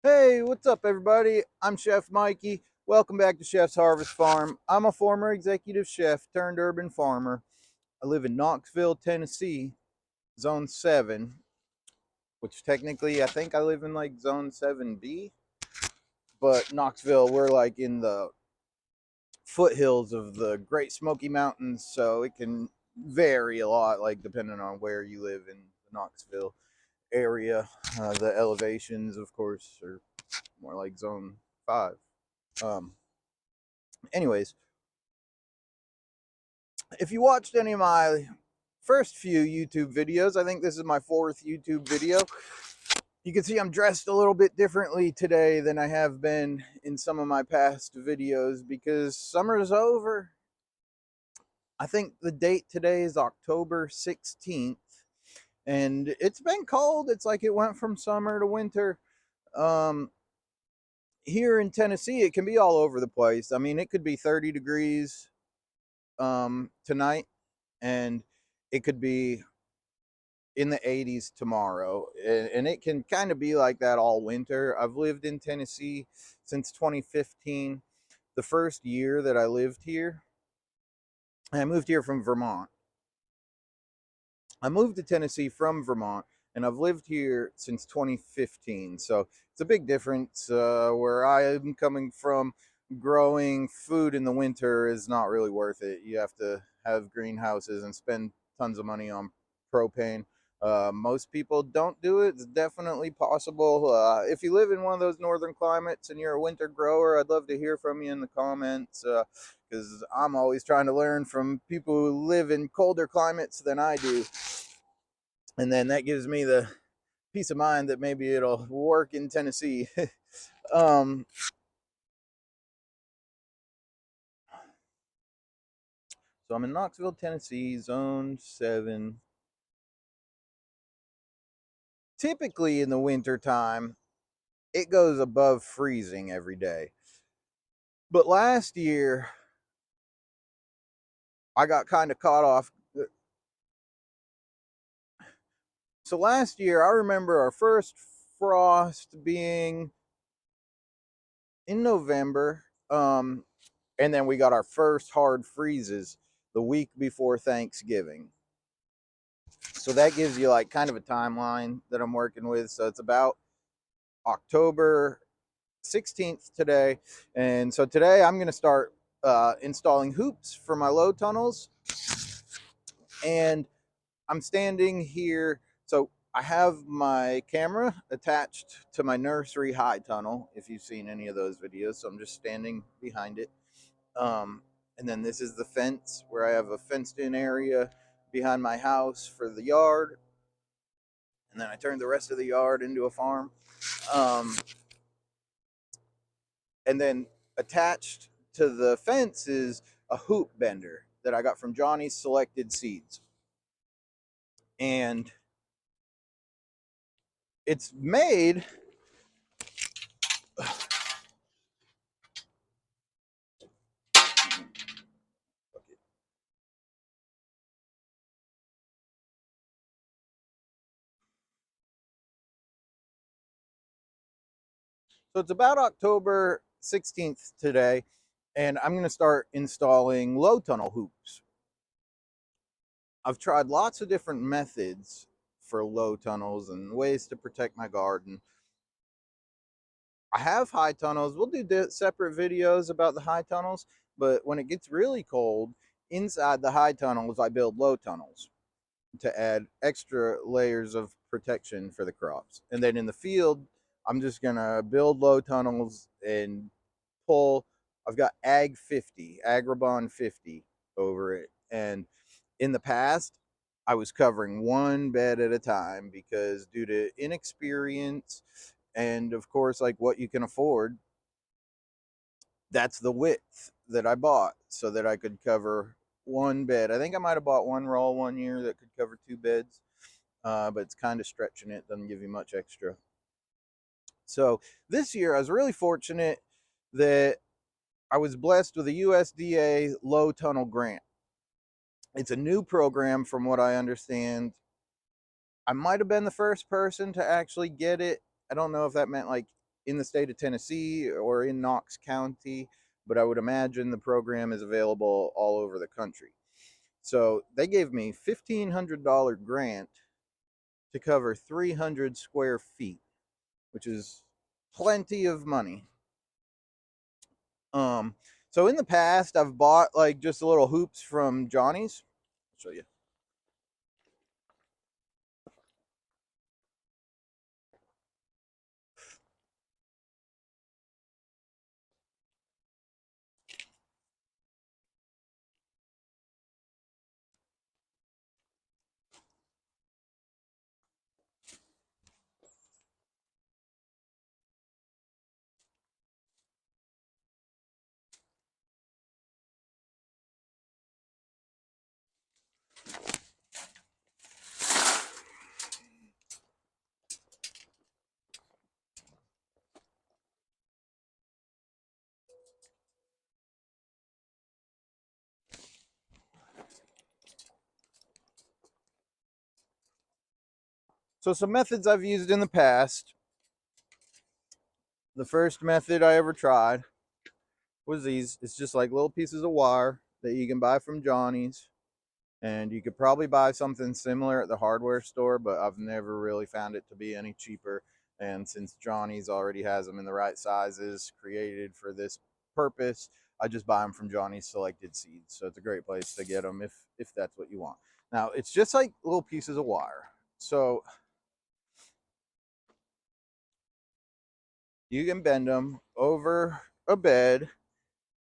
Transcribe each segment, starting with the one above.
Hey, what's up, everybody? I'm Chef Mikey. Welcome back to Chef's Harvest Farm. I'm a former executive chef turned urban farmer. I live in Knoxville, Tennessee, Zone 7, which technically I think I live in like Zone 7B, but Knoxville, we're like in the foothills of the Great Smoky Mountains, so it can vary a lot, like depending on where you live in the Knoxville area. The elevations, of course, are more like Zone 5. Um, anyways, if you watched any of my first few YouTube videos, I think this is my fourth YouTube video, you can see I'm dressed a little bit differently today than I have been in some of my past videos because summer is over. I think the date today is October 16th, and it's been cold. It's like it went from summer to winter. Um, Here in Tennessee, it can be all over the place. I mean, it could be 30 degrees tonight, and it could be in the 80s tomorrow, and it can kind of be like that all winter. I've lived in Tennessee since 2015. The first year that I lived here, I moved here from Vermont. I moved to Tennessee from Vermont, and I've lived here since 2015. So it's a big difference. Where I am coming from, growing food in the winter is not really worth it. You have to have greenhouses and spend tons of money on propane. Most people don't do it. It's definitely possible. If you live in one of those northern climates and you're a winter grower, I'd love to hear from you in the comments. Because I'm always trying to learn from people who live in colder climates than I do. And then that gives me the peace of mind that maybe it'll work in Tennessee. um, so I'm in Knoxville, Tennessee, Zone 7. Typically in the winter time, it goes above freezing every day. But last year, I got kind of caught off. So last year, I remember our first frost being in November. And then we got our first hard freezes the week before Thanksgiving. So that gives you like kind of a timeline that I'm working with. So it's about October 16th today. And so today I'm going to start installing hoops for my low tunnels. And I'm standing here. So I have my camera attached to my nursery high tunnel, if you've seen any of those videos. So I'm just standing behind it. Um, and then this is the fence where I have a fenced in area behind my house for the yard. And then I turned the rest of the yard into a farm. Um, and then attached to the fence is a hoop bender that I got from Johnny's Selected Seeds. And it's made. So it's about October 16th today, and I'm going to start installing low tunnel hoops. I've tried lots of different methods for low tunnels and ways to protect my garden. I have high tunnels. We'll do separate videos about the high tunnels, but when it gets really cold, inside the high tunnels, I build low tunnels to add extra layers of protection for the crops. And then in the field, I'm just going to build low tunnels and pull. I've got Ag 50, Agribon 50 over it. And in the past, I was covering one bed at a time because due to inexperience and of course like what you can afford, that's the width that I bought so that I could cover one bed. I think I might have bought one roll one year that could cover two beds, but it's kind of stretching it, doesn't give you much extra. So this year I was really fortunate that I was blessed with a USDA low tunnel grant. It's a new program from what I understand. I might have been the first person to actually get it. I don't know if that meant like in the state of Tennessee or in Knox County, but I would imagine the program is available all over the country. So they gave me $1,500 grant to cover 300 square feet, which is plenty of money. Um, so in the past, I've bought like just little hoops from Johnny's. I'll show you. So some methods I've used in the past. The first method I ever tried was these. It's just like little pieces of wire that you can buy from Johnny's. And you could probably buy something similar at the hardware store, but I've never really found it to be any cheaper. And since Johnny's already has them in the right sizes created for this purpose, I just buy them from Johnny's Selected Seeds. So it's a great place to get them if that's what you want. Now, it's just like little pieces of wire. So you can bend them over a bed,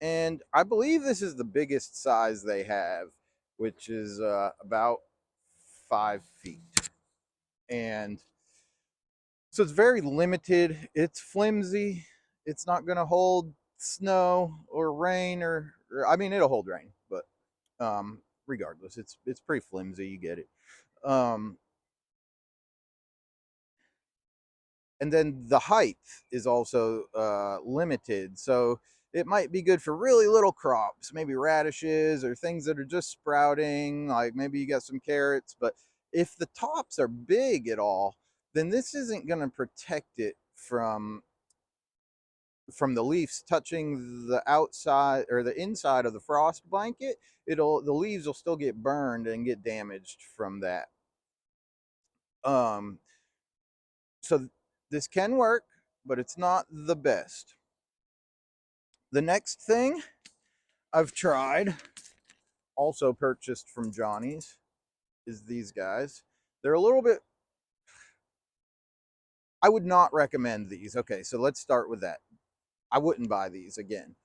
and I believe this is the biggest size they have, which is about 5 feet. And so it's very limited. It's flimsy. It's not going to hold snow or rain or I mean, it'll hold rain, but regardless, it's pretty flimsy. You get it. Um, and then the height is also limited, so it might be good for really little crops, maybe radishes or things that are just sprouting, like maybe you got some carrots. But if the tops are big at all, then this isn't going to protect it from the leaves touching the outside or the inside of the frost blanket. The leaves will still get burned and get damaged from that. um so this can work, but it's not the best. The next thing I've tried, also purchased from Johnny's, is these guys. They're a little bit, I would not recommend these. Okay, so let's start with that. I wouldn't buy these again.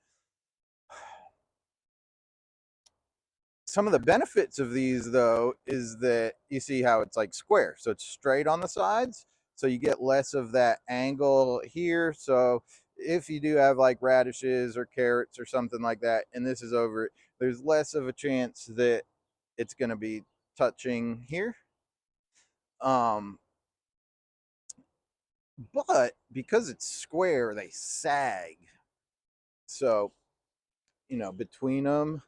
Some of the benefits of these, though, is that you see how it's like square, so it's straight on the sides, so you get less of that angle here. So if you do have like radishes or carrots or something like that, and this is over it, there's less of a chance that it's going to be touching here. um but because it's square, they sag. So between them,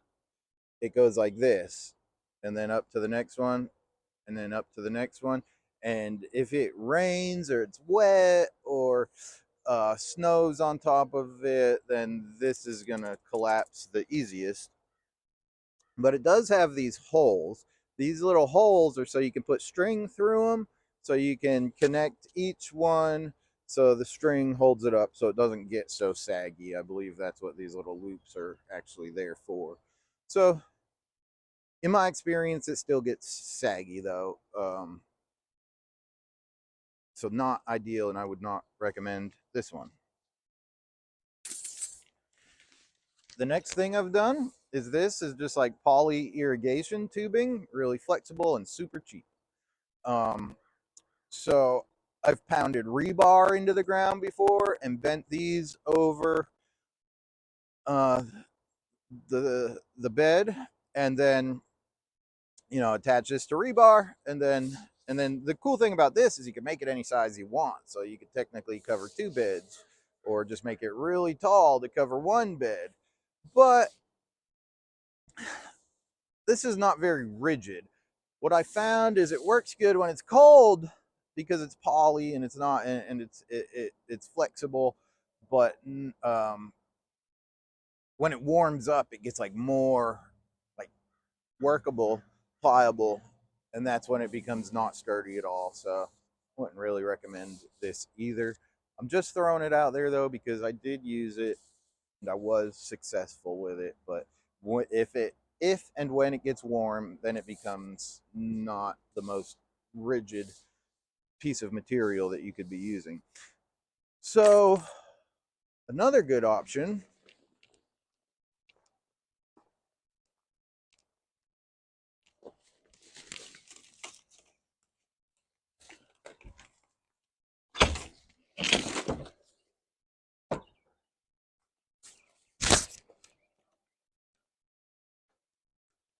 it goes like this, and then up to the next one, and then up to the next one. And if it rains or it's wet or snows on top of it, then this is going to collapse the easiest. But it does have these holes. These little holes are so you can put string through them, so you can connect each one so the string holds it up so it doesn't get so saggy. I believe that's what these little loops are actually there for. So in my experience, it still gets saggy though. So not ideal, and I would not recommend this one. The next thing I've done is this is just like poly irrigation tubing, really flexible and super cheap. So I've pounded rebar into the ground before and bent these over uh, the bed, and then attach this to rebar, and then the cool thing about this is you can make it any size you want. So you could technically cover 2 beds, or just make it really tall to cover 1 bed. But this is not very rigid. What I found is it works good when it's cold because it's poly and it's not, and it's flexible, but when it warms up, it gets like more like workable, pliable, and that's when it becomes not sturdy at all. So I wouldn't really recommend this either. I'm just throwing it out there though because I did use it and I was successful with it. But if and when it gets warm, then it becomes not the most rigid piece of material that you could be using. So another good option.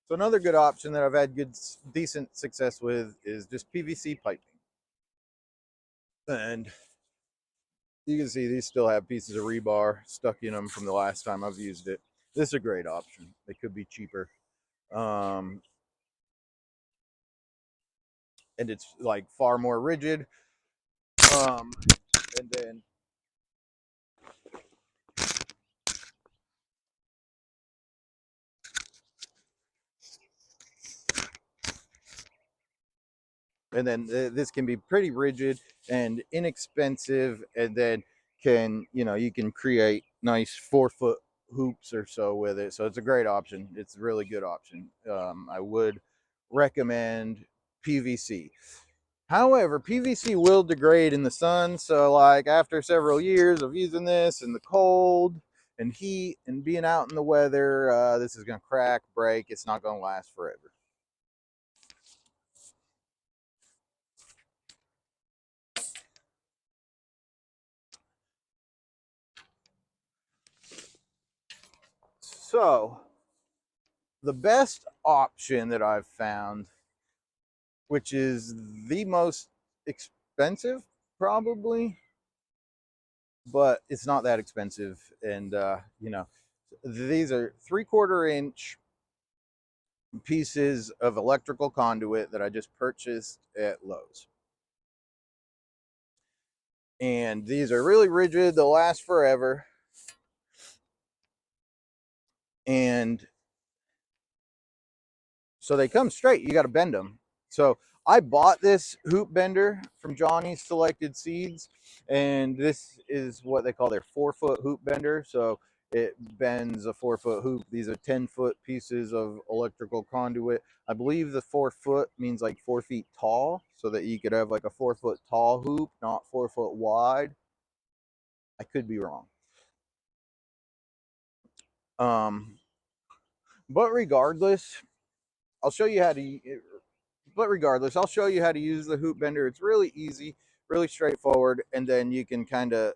So another good option that I've had decent success with is just PVC piping. And you can see these still have pieces of rebar stuck in them from the last time I've used it. This is a great option. They could be cheaper. And it's like far more rigid. Um, and then this can be pretty rigid and inexpensive, and then you can create nice 4-foot hoops or so with it. So it's a great option. It's a really good option. I would recommend PVC. However, PVC will degrade in the sun. So like after several years of using this in the cold and heat and being out in the weather, this is going to crack, break. It's not going to last forever. So the best option that I've found, which is the most expensive probably, but it's not that expensive. And, these are 3/4 inch pieces of electrical conduit that I just purchased at Lowe's. And these are really rigid, they'll last forever. And so they come straight, you got to bend them. So I bought this hoop bender from Johnny's Selected Seeds, and this is what they call their 4-foot hoop bender. So it bends a 4-foot hoop. These are 10-foot pieces of electrical conduit. I believe the 4-foot means like 4 feet tall, so that you could have like a 4-foot tall hoop, not 4 foot wide. I could be wrong. Um, but regardless, I'll show you how to but regardless, I'll show you how to use the hoop bender. It's really easy, really straightforward, and then you can kind of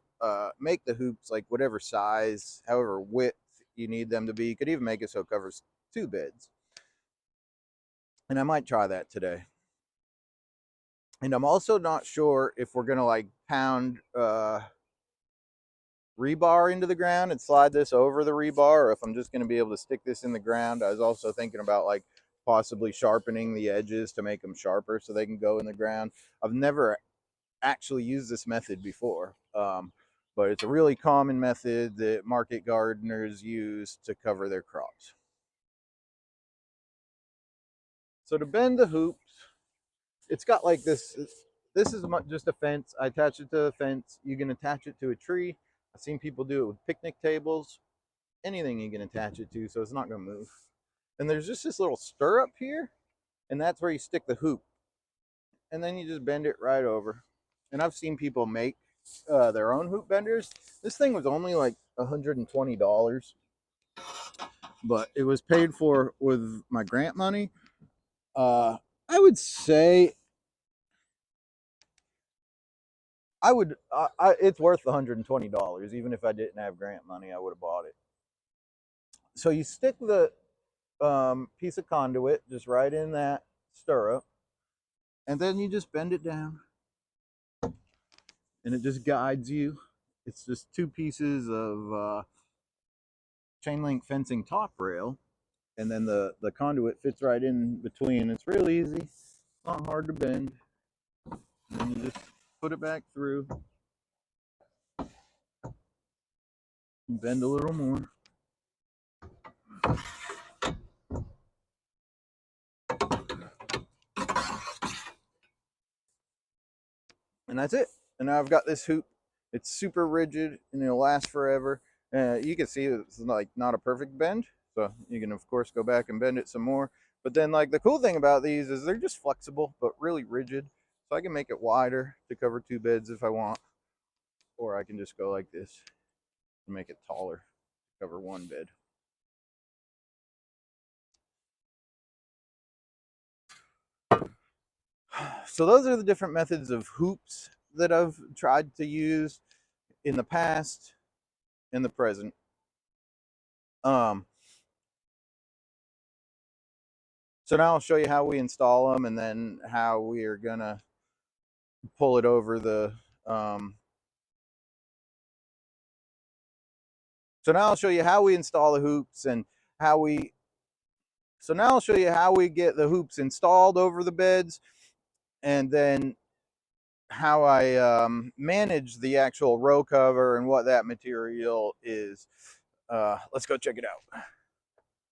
make the hoops like whatever size, however width you need them to be. You could even make it so it covers 2 beds. And I might try that today. And I'm also not sure if we're gonna like pound rebar into the ground and slide this over the rebar, or if I'm just gonna be able to stick this in the ground. I was also thinking about like possibly sharpening the edges to make them sharper so they can go in the ground. I've never actually used this method before, but it's a really common method that market gardeners use to cover their crops. So to bend the hoops, it's got like this. This is just a fence. I attach it to the fence. You can attach it to a tree. I've seen people do it with picnic tables. Anything you can attach it to, so it's not going to move. And there's just this little stirrup here, and that's where you stick the hoop. And then you just bend it right over. And I've seen people make their own hoop benders. This thing was only like $120, but it was paid for with my grant money. I would say it's worth $120. Even if I didn't have grant money, I would have bought it. So you stick the piece of conduit just right in that stirrup, and then you just bend it down, and it just guides you. It's just 2 pieces of chain link fencing top rail, and then the conduit fits right in between. It's real easy, not hard to bend. And you just put it back through, bend a little more. And that's it. And now I've got this hoop. It's super rigid and it'll last forever. You can see it's like not a perfect bend, so you can of course go back and bend it some more. But then like the cool thing about these is they're just flexible but really rigid, so I can make it wider to cover 2 beds if I want, or I can just go like this and make it taller to cover 1 bed. So those are the different methods of hoops that I've tried to use in the past, in the present. So now I'll show you how we install them and then how we are gonna pull it over the so now I'll show you how we install the hoops and how we so now I'll show you how we get the hoops installed over the beds, and then how I manage the actual row cover and what that material is. Let's go check it out.